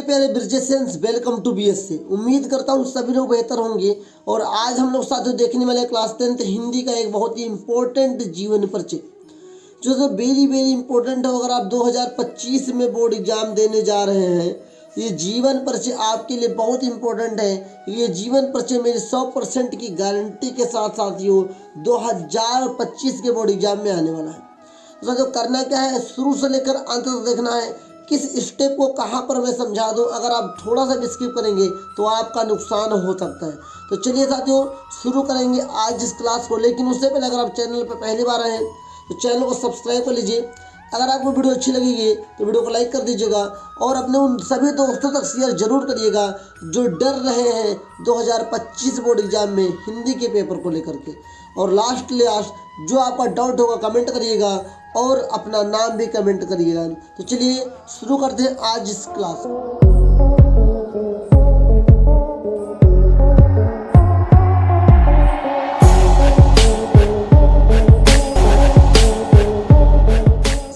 मेरे प्यारे ब्रिजेशंस, welcome to BSc. उम्मीद करता हूँ सभी लोग बेहतर होंगे। और आज हम लोग साथियों देखने वाले क्लास 10th हिंदी का एक बहुत ही इम्पोर्टेंट जीवन परिचय, जो सो वेरी वेरी इंपॉर्टेंट है। अगर आप 2025 में बोर्ड एग्जाम देने जा रहे हैं, ये जीवन परिचय आपके लिए बहुत इंपॉर्टेंट है। ये जीवन परिचय मेरी 100% की गारंटी के साथ साथियों 2025 के बोर्ड एग्जाम में आने वाला है। तो साथियों करना क्या है, शुरू से लेकर अंत तक देखना है। किस स्टेप को कहाँ पर मैं समझा दूँ, अगर आप थोड़ा सा भी स्किप करेंगे तो आपका नुकसान हो सकता है। तो चलिए साथियों शुरू करेंगे आज इस क्लास को। लेकिन उससे पहले अगर आप चैनल पर पहली बार आए हैं तो चैनल को सब्सक्राइब कर लीजिए। अगर आपको वीडियो अच्छी लगेगी तो वीडियो को लाइक कर दीजिएगा और अपने उन सभी दोस्तों तक शेयर जरूर करिएगा जो डर रहे हैं 2025 बोर्ड एग्जाम में हिंदी के पेपर को लेकर के। और लास्ट जो आपका डाउट होगा कमेंट करिएगा और अपना नाम भी कमेंट करिएगा। तो चलिए शुरू करते हैं आज इस क्लास को।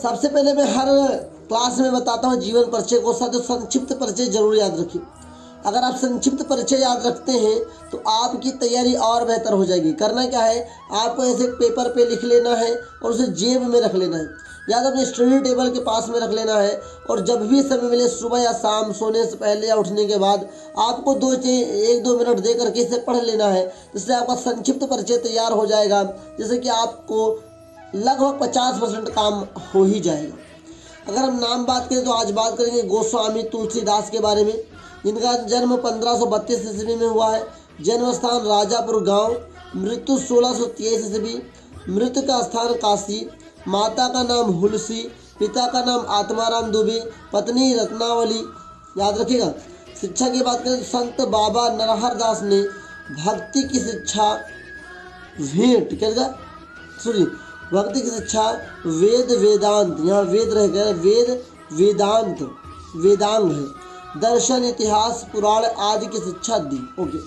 सबसे पहले मैं हर क्लास में बताता हूँ जीवन परिचय को, साथ संक्षिप्त परिचय जरूर याद रखिए। अगर आप संक्षिप्त परिचय याद रखते हैं तो आपकी तैयारी और बेहतर हो जाएगी। करना क्या है, आपको ऐसे पेपर पे लिख लेना है और उसे जेब में रख लेना है, या तो अपने स्टडी टेबल के पास में रख लेना है। और जब भी समय मिले, सुबह या शाम, सोने से पहले या उठने के बाद, आपको 1-2 मिनट दे करके इसे पढ़ लेना है, जिससे आपका संक्षिप्त परिचय तैयार हो जाएगा। जैसे कि आपको लगभग 50% काम हो ही जाएगा। अगर हम नाम बात करें तो आज बात करेंगे गोस्वामी तुलसीदास के बारे में, जिनका जन्म 1532 ईस्वी में हुआ है। जन्म स्थान राजापुर गांव, मृत्यु 1623 ईस्वी, मृत्यु का स्थान काशी। माता का नाम हुलसी, पिता का नाम आत्माराम दुबे, पत्नी रत्नावली। याद रखिएगा। शिक्षा की बात करें तो संत बाबा नरहर दास ने भक्ति की शिक्षा भक्ति की शिक्षा वेद वेदांत, यहाँ वेद रह गया, वेद वेदांत वेदांग है, दर्शन इतिहास पुराण आदि की शिक्षा दी। ओके,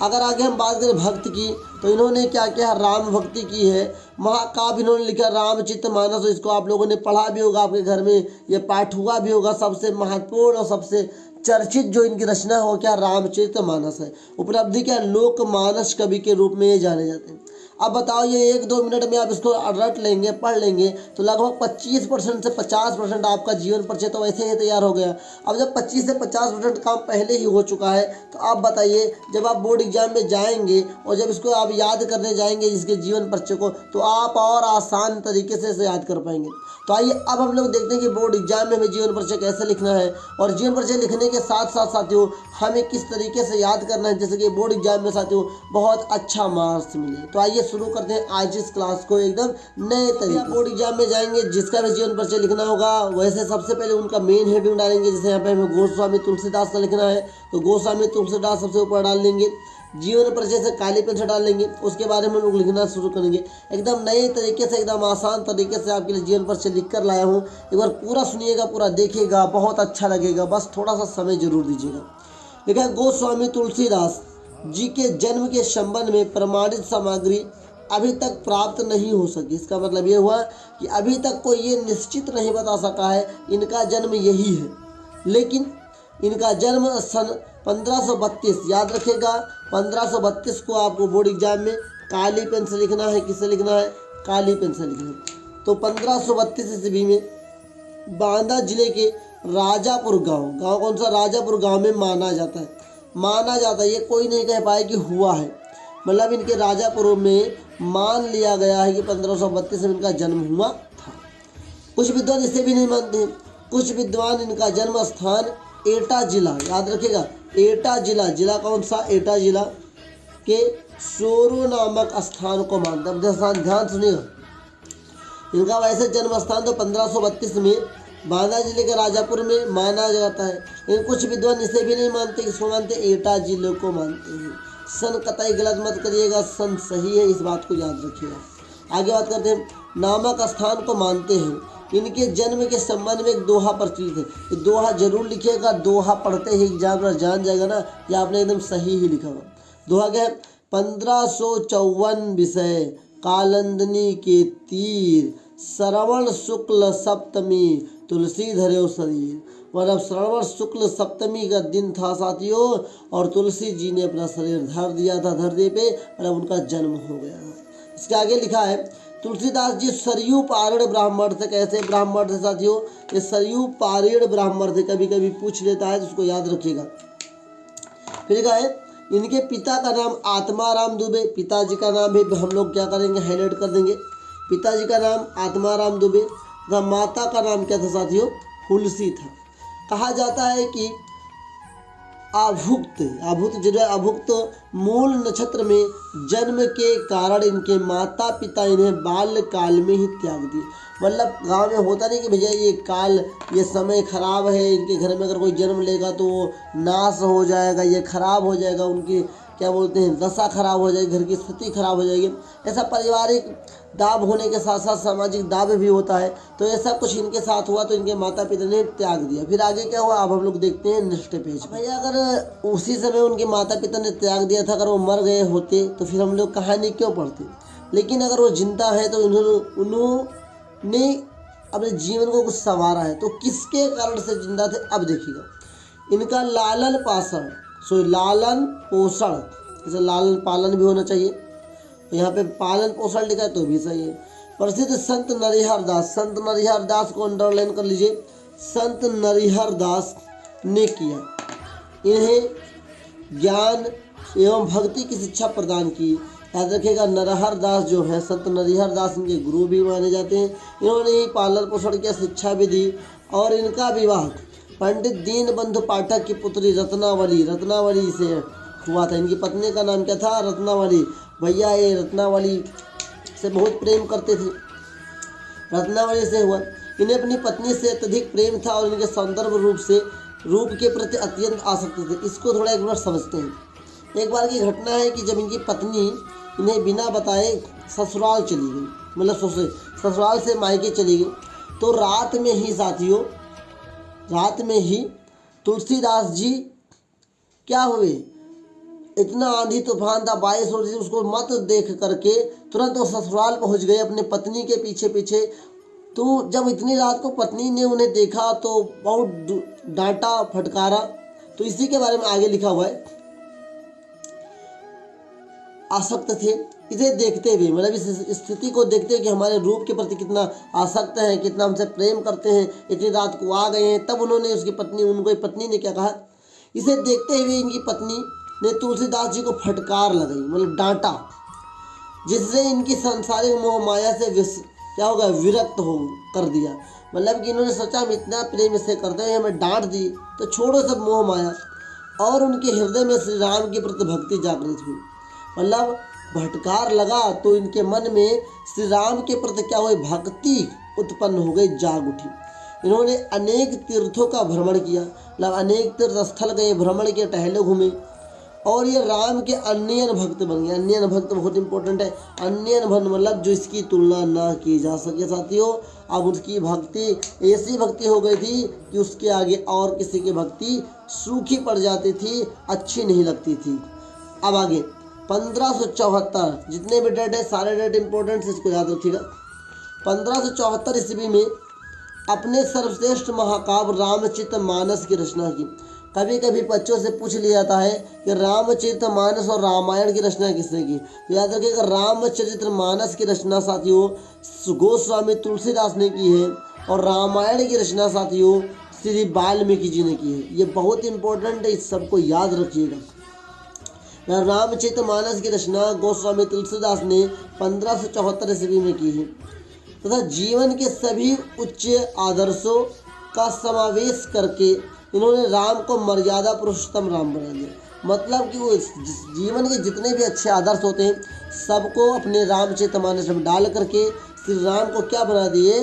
अगर आगे हम बात करें भक्त की तो इन्होंने क्या किया, राम भक्ति की है। महाकाव्य इन्होंने लिखा रामचरितमानस, इसको आप लोगों ने पढ़ा भी होगा, आपके घर में ये पाठ हुआ भी होगा। सबसे महत्वपूर्ण और सबसे चर्चित जो इनकी रचना हो क्या, रामचरितमानस है। उपलब्धि क्या, लोकमानस कवि के रूप में ये जाने जाते हैं। अब बताओ, ये 1-2 मिनट में आप इसको रट लेंगे, पढ़ लेंगे तो लगभग 25% से 50% आपका जीवन परिचय तो वैसे ही तैयार हो गया। अब जब 25 से 50% काम पहले ही हो चुका है तो आप बताइए, जब आप बोर्ड एग्जाम में जाएंगे और जब इसको आप याद करने जाएंगे इसके जीवन परिचय को, तो आप और आसान तरीके से इसे याद कर पाएंगे। तो आइए अब हम लोग देखते हैं कि बोर्ड एग्जाम में हमें जीवन परिचय कैसे लिखना है, और जीवन परिचय लिखने के साथ साथ साथियों हमें किस तरीके से याद करना है, जैसे कि बोर्ड एग्जाम में साथियों बहुत अच्छा मार्क्स मिले। तो आइए शुरू करते हैं आज इस क्लास को एकदम नए तरीके। बोर्ड एग्जाम में जाएंगे, जिसका भी जीवन परिचय लिखना होगा, वैसे सबसे पहले उनका मेन हेडिंग डालेंगे। जैसे यहाँ पे हमें गोस्वामी तुलसीदास का लिखना है तो गोस्वामी तुलसीदास सबसे ऊपर डाल लेंगे। जीवन परिचय से काली पेन से डाल लेंगे, उसके बारे में लोग लिखना शुरू करेंगे। एकदम नए तरीके से, एकदम आसान तरीके से आपके लिए जीवन परिचय लिख कर लाया हूँ। एक बार पूरा सुनिएगा, पूरा देखिएगा, बहुत अच्छा लगेगा। बस थोड़ा सा समय जरूर दीजिएगा। देखा, गोस्वामी तुलसीदास जी के जन्म के संबंध में प्रमाणित सामग्री अभी तक प्राप्त नहीं हो सकी। इसका मतलब ये हुआ कि अभी तक कोई ये निश्चित नहीं बता सका है इनका जन्म यही है। लेकिन इनका जन्म सन 1532, याद रखेगा 1532 को आपको बोर्ड एग्जाम में काली पेन से लिखना है। किससे लिखना है, काली पेन से लिखना है। तो 1532 ईस्वी में बांदा जिले के राजापुर गांव कौन सा, राजापुर गांव में माना जाता है। ये कोई नहीं कह पाए कि हुआ है, मतलब इनके राजापुर में मान लिया गया है कि 1532 में इनका जन्म हुआ था। कुछ विद्वान इसे भी नहीं मानते हैं। कुछ विद्वान इनका जन्म स्थान एटा जिला, याद रखिएगा एटा जिला कौन सा, एटा जिला के सोरो नामक स्थान को मानते हैं। ध्यान सुनिएगा, इनका वैसे जन्म स्थान तो 1532 में बांदा जिले के राजापुर में माना जाता है। लेकिन कुछ विद्वान इसे भी नहीं मानते, किसको मानते, एटा जिले को मानते हैं। सन कतई गलत मत करिएगा, सन सही है, इस बात को याद रखिएगा। आगे बात करते हैं, नामक स्थान को मानते हैं। इनके जन्म के संबंध में एक दोहा प्रचलित है। ये दोहा जरूर लिखिएगा, दोहा पढ़ते ही एग्जाम जान जाएगा ना कि आपने एकदम सही ही लिखा होगा। दोहा क्या है, 1554 विषय कालंदनी के तीर, श्रवण शुक्ल सप्तमी तुलसी धर्यो शरीर। मतलब श्रावण शुक्ल सप्तमी का दिन था साथियों, और तुलसी जी ने अपना शरीर धर दिया था धरती पे, मतलब उनका जन्म हो गया। इसके आगे लिखा है तुलसीदास जी सरयू पारीण ब्राह्मण थे। कैसे ब्राह्मण थे साथियों? ये सरयू पारीण ब्राह्मण थे, कभी कभी पूछ लेता है तो उसको याद रखिएगा। फिर कहा है इनके पिता का नाम आत्माराम दुबे, पिताजी का नाम भी हम लोग क्या करेंगे, हाईलाइट कर देंगे। पिताजी का नाम आत्माराम दुबे तथा माता का नाम क्या था साथियों? हुलसी था। कहा जाता है कि आभुक्त जो है अभुक्त मूल नक्षत्र में जन्म के कारण इनके माता पिता इन्हें बाल्य काल में ही त्याग दिए। मतलब गांव में होता नहीं कि भैया ये काल, ये समय खराब है, इनके घर में अगर कोई जन्म लेगा तो वो नाश हो जाएगा, ये खराब हो जाएगा, उनकी क्या बोलते हैं दशा खराब हो जाएगी, घर की स्थिति खराब हो जाएगी। ऐसा पारिवारिक दाब होने के साथ साथ सामाजिक दाब भी होता है। तो ऐसा कुछ इनके साथ हुआ तो इनके माता पिता ने त्याग दिया। फिर आगे क्या हुआ अब हम लोग देखते हैं नेक्स्ट पेज। भैया अगर उसी समय उनके माता पिता ने त्याग दिया था, अगर वो मर गए होते तो फिर हम लोग कहानी क्यों पढ़ते? लेकिन अगर वो जिंदा है तो उन्होंने अपने जीवन को कुछ संवारा है। तो किसके कारण से जिंदा थे अब देखिएगा। इनका लालन पाषण, लालन पोषण, जैसे लालन पालन भी होना चाहिए, यहाँ पे पालन पोषण लिखा है तो भी सही है। प्रसिद्ध संत नरिहर दास, संत नरिहर दास को अंडरलाइन कर लीजिए, संत नरिहर दास ने किया, इन्हें ज्ञान एवं भक्ति की शिक्षा प्रदान की। याद रखिएगा नरहर दास जो है, संत नरिहर दास इनके गुरु भी माने जाते हैं। इन्होंने ही पालन पोषण की शिक्षा भी दी। और इनका विवाह पंडित दीनबंधु पाठक की पुत्री रत्नावली से हुआ था। इनकी पत्नी का नाम क्या था? रत्नावली। भैया ये रत्नावली से बहुत प्रेम करते थे, रत्नावली से हुआ। इन्हें अपनी पत्नी से अत्यधिक प्रेम था और इनके सौंदर्य रूप के प्रति अत्यंत आसक्त थे। इसको थोड़ा एक बार समझते हैं। एक बार की घटना है कि जब इनकी पत्नी इन्हें बिना बताए ससुराल चली गई, मतलब ससुराल से मायके चली गई, तो रात में ही साथियों, रात में ही तुलसीदास जी क्या हुए, इतना आंधी तूफान था, बारिश हो रही थी, उसको मत देख करके तुरंत वो ससुराल पहुंच गए अपने पत्नी के पीछे पीछे। तो जब इतनी रात को पत्नी ने उन्हें देखा तो बहुत डांटा फटकारा। तो इसी के बारे में आगे लिखा हुआ है, आसक्त थे। इसे देखते हुए, मतलब इस स्थिति को देखते हुए कि हमारे रूप के प्रति कितना आसक्त हैं, कितना हमसे प्रेम करते हैं, इतनी रात को आ गए हैं, तब उन्होंने उनको पत्नी ने क्या कहा, इसे देखते हुए इनकी पत्नी ने तुलसीदास जी को फटकार लगाई, मतलब डांटा, जिससे इनकी सांसारिक मोह माया से क्या होगा, विरक्त हो कर दिया। मतलब कि इन्होंने सोचा हम इतना प्रेम इसे करते हैं, हमें डांट दी तो छोड़ो सब मोह माया। और उनके हृदय में श्री राम के प्रति भक्ति जागृत हुई। मतलब भटकार लगा तो इनके मन में श्री राम के प्रति क्या हुई, भक्ति उत्पन्न हो गई, जाग उठी। इन्होंने अनेक तीर्थों का भ्रमण किया, मतलब अनेक तीर्थ स्थल गए, भ्रमण किए, टहले घूमे, और ये राम के अन्यन भक्त बन गए। अन्यन भक्त बहुत इंपॉर्टेंट है। अन्यन भक्त मतलब जो इसकी तुलना ना की जा सके साथियों। अब उसकी भक्ति ऐसी भक्ति हो गई थी कि उसके आगे और किसी की भक्ति सूखी पड़ जाती थी, अच्छी नहीं लगती थी। अब आगे 1574, जितने भी डेट है सारे डेट इंपॉर्टेंट है, इसको याद रखिएगा। 1574 ईस्वी में अपने सर्वश्रेष्ठ महाकाव्य रामचरित मानस की रचना की। कभी कभी बच्चों से पूछ लिया जाता है कि रामचरित मानस और रामायण की रचना किसने की, तो याद रखिएगा रामचरित मानस की रचना साथियों गोस्वामी तुलसीदास ने की है, और रामायण की रचना साथियों श्री वाल्मीकि जी ने की है। ये बहुत इंपॉर्टेंट है, इस सबको याद रखिएगा। रामचरित मानस की रचना गोस्वामी तुलसीदास ने 1574 ईस्वी में की है, तथा जीवन के सभी उच्च आदर्शों का समावेश करके इन्होंने राम को मर्यादा पुरुषोत्तम राम बना दिया। मतलब कि वो जीवन के जितने भी अच्छे आदर्श होते हैं सबको अपने रामचरितमानस में डाल करके श्री राम को क्या बना दिए,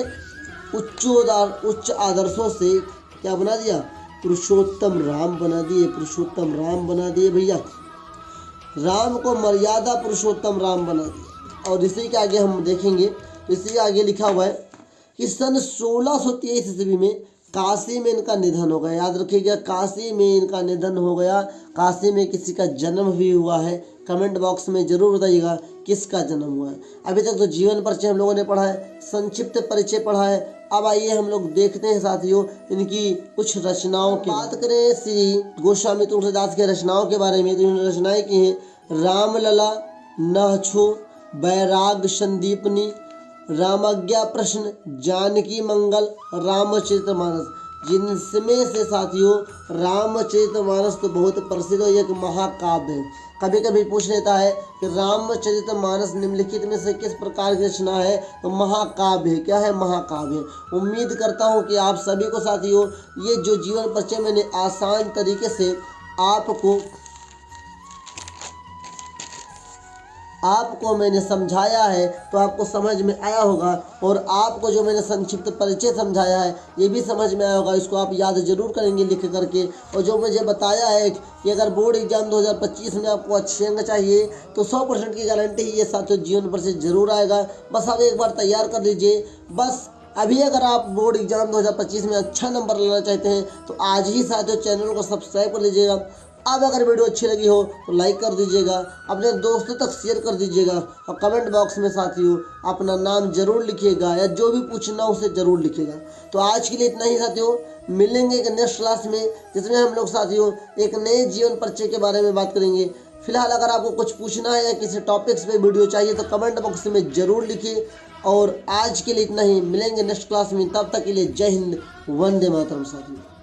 उच्च आदर्शों से क्या बना दिया, पुरुषोत्तम राम बना दिए, पुरुषोत्तम राम बना दिए भैया। राम को मर्यादा पुरुषोत्तम राम बना दिया। और इसी के आगे हम देखेंगे, इसी के आगे लिखा हुआ है कि सन 1623 ईस्वी में काशी में इनका निधन हो गया। याद रखिएगा काशी में इनका निधन हो गया। काशी में किसी का जन्म भी हुआ है, कमेंट बॉक्स में जरूर बताइएगा किसका जन्म हुआ है। अभी तक तो जीवन परिचय हम लोगों ने पढ़ा है, संक्षिप्त परिचय पढ़ा है। अब आइए हम लोग देखते हैं साथियों इनकी कुछ रचनाओं की बात करें। श्री गोस्वामी तुलसीदास की रचनाओं के बारे में, तो इन्होंने रचनाएं की हैं रामलला, नहछु, बैराग संदीपनी, रामज्ञा प्रश्न, जानकी मंगल, रामचरितमानस। जिनमें से साथियों रामचरितमानस तो बहुत प्रसिद्ध और एक महाकाव्य है। कभी कभी पूछ लेता है कि रामचरितमानस निम्नलिखित में से किस प्रकार की रचना है, तो महाकाव्य है। क्या है? महाकाव्य है। उम्मीद करता हूँ कि आप सभी को साथियों ये जो जीवन परिचय मैंने आसान तरीके से आपको मैंने समझाया है तो आपको समझ में आया होगा, और आपको जो मैंने संक्षिप्त परिचय समझाया है ये भी समझ में आया होगा। इसको आप याद जरूर करेंगे लिख करके। और जो मुझे बताया है कि अगर बोर्ड एग्जाम 2025 में आपको अच्छे अंक चाहिए तो 100% की गारंटी ये साथियों जीवन परिचय जरूर आएगा। बस आप एक बार तैयार कर लीजिए। बस अभी अगर आप बोर्ड एग्जाम 2025 में अच्छा नंबर लाना चाहते हैं तो आज ही साथियों चैनल को सब्सक्राइब कर लीजिएगा। अब अगर वीडियो अच्छी लगी हो तो लाइक कर दीजिएगा, अपने दोस्तों तक शेयर कर दीजिएगा, और कमेंट बॉक्स में साथियों अपना नाम जरूर लिखिएगा या जो भी पूछना हो उसे जरूर लिखिएगा। तो आज के लिए इतना ही साथियों, मिलेंगे एक नेक्स्ट क्लास में जिसमें हम लोग साथियों एक नए जीवन परिचय के बारे में बात करेंगे। फिलहाल अगर आपको कुछ पूछना है या किसी टॉपिक्स पे वीडियो चाहिए तो कमेंट बॉक्स में जरूर लिखिए। और आज के लिए इतना ही, मिलेंगे नेक्स्ट क्लास में। तब तक के लिए जय हिंद, वंदे मातरम साथियों।